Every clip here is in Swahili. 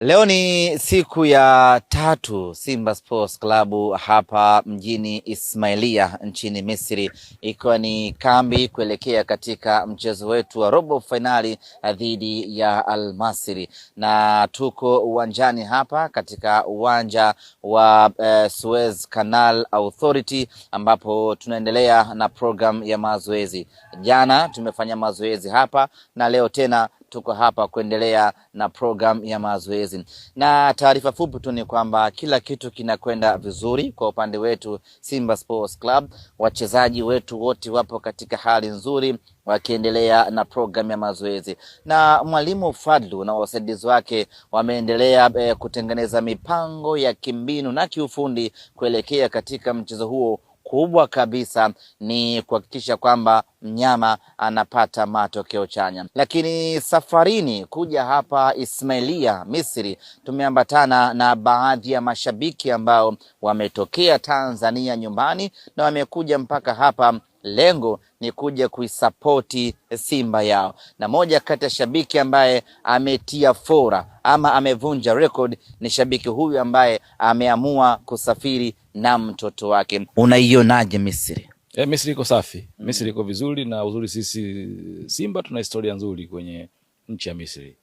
Leo ni siku ya tatu Simba Sports Club hapa mjini Ismailia nchini Misri, ikiwa ni kambi kuelekea katika mchezo wetu wa robo fainali dhidi ya Al Masry, na tuko uwanjani hapa katika uwanja wa Suez Canal Authority, ambapo tunaendelea na program ya mazoezi. Jana tumefanya mazoezi hapa na leo tena tuko hapa kuendelea na program ya mazoezi, na taarifa fupi tu ni kwamba kila kitu kinakwenda vizuri kwa upande wetu Simba Sports Club. Wachezaji wetu wote wapo katika hali nzuri wakiendelea na program ya mazoezi, na mwalimu Fadlu na wasaidizi wake wameendelea kutengeneza mipango ya kimbinu na kiufundi kuelekea katika mchezo huo. Kubwa kabisa ni kuhakikisha kwamba mnyama anapata matokeo chanya. Lakini safarini kuja hapa Ismailia Misri, tumeambatana na baadhi ya mashabiki ambao wametokea Tanzania nyumbani na wamekuja mpaka hapa. Lengo ni kuja kuisapoti Simba yao, na moja kati ya shabiki ambaye ametia fora ama amevunja record ni shabiki huyu ambaye ameamua kusafiri na mtoto wake. Unaionaje Misri? Misri iko safi. Misri iko vizuri, na uzuri sisi Simba tuna historia nzuri kwenye nchi ya Misri.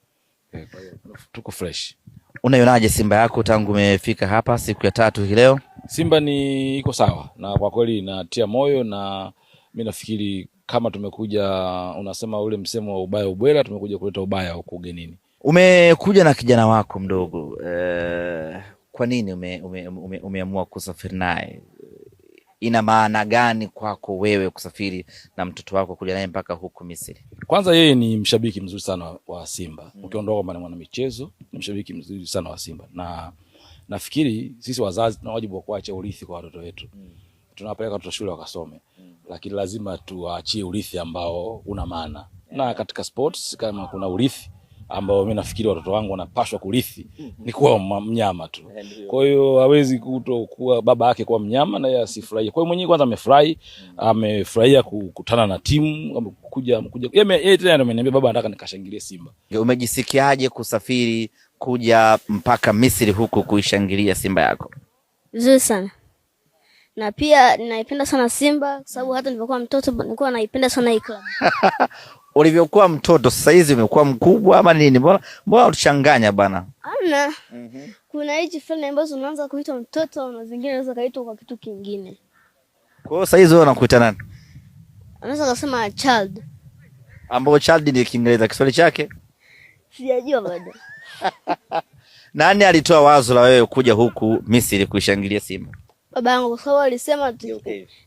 Kwa hiyo tuko fresh. Unaionaje Simba yako tangu umefika hapa siku ya tatu hii leo? Simba ni iko sawa, na kwa kweli natia moyo, na mimi nafikiri kama tumekuja, unasema ule msemo wa ubaya ubwela, tumekuja kuleta ubaya huko ugenini. Umekuja na kijana wako mdogo, kwa nini umeamua kusafiri naye? Ina maana gani kwako wewe kusafiri na mtoto wako kuja naye mpaka huku Misri? Kwanza yeye ni mshabiki mzuri sana wa Simba. Ukiondoka kwamba ni mwanamichezo, ni mshabiki mzuri sana wa Simba, na nafikiri sisi wazazi tuna wajibu wa kuacha urithi kwa watoto wetu. Tunawapeleka watoto shule wakasome, lakini lazima tuachie urithi ambao una maana. Na katika sports kama kuna urithi ambao mimi nafikiri watoto wangu wanapaswa kurithi, ni kuwa mnyama tu. Kwa hiyo hawezi kuwa baba yake kuwa mnyama na yeye asifurahie. Kwa hiyo mwenyewe kwanza amefurahia kukutana na timu, kuja yeye tena ameniambia, baba nataka nikashangilie Simba. Umejisikiaje kusafiri kuja mpaka Misri huku kuishangilia Simba yako? Vizuri sana. Na pia naipenda sana Simba kwa sababu hata nilipokuwa mtoto nilikuwa naipenda sana hii club. Ulivyokuwa mtoto sasa hizi umekuwa mkubwa ama nini? Mbona unachanganya bana? Ana. Kuna hizi fulani ambazo unaanza kuitwa mtoto na zingine unaweza kaitwa kwa kitu kingine. Kwa hiyo sasa hizi wewe unakuita nani? Unaweza kusema child. Ambao child ni Kiingereza, Kiswahili chake sijajua bado. Nani alitoa wazo la wewe kuja huku Misri kuishangilia Simba? Baba yangu, kwa sababu alisema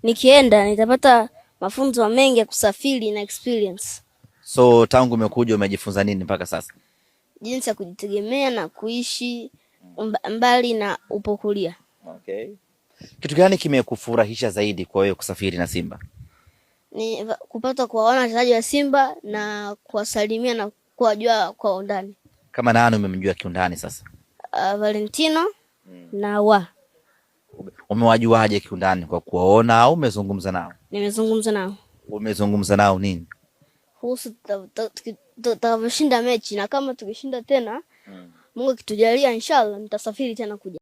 nikienda nitapata mafunzo mengi ya kusafiri na experience. So tangu umekuja umejifunza nini mpaka sasa? Jinsi ya kujitegemea na kuishi mbali na upokulia. Okay. Kitu gani kimekufurahisha zaidi kwa wewe kusafiri na Simba? Ni kupata kuwaona wachezaji wa Simba na kuwasalimia na kuwajua kwa undani. Kama nani umemjua kiundani sasa? Valentino na Umewajuaje kiundani? Kwa kuwaona au umezungumza nao? Nimezungumza nao. Umezungumza nao nini? Kuhusu tutashinda mechi, na kama tukishinda tena Mungu akitujalia inshallah nitasafiri tena kuja.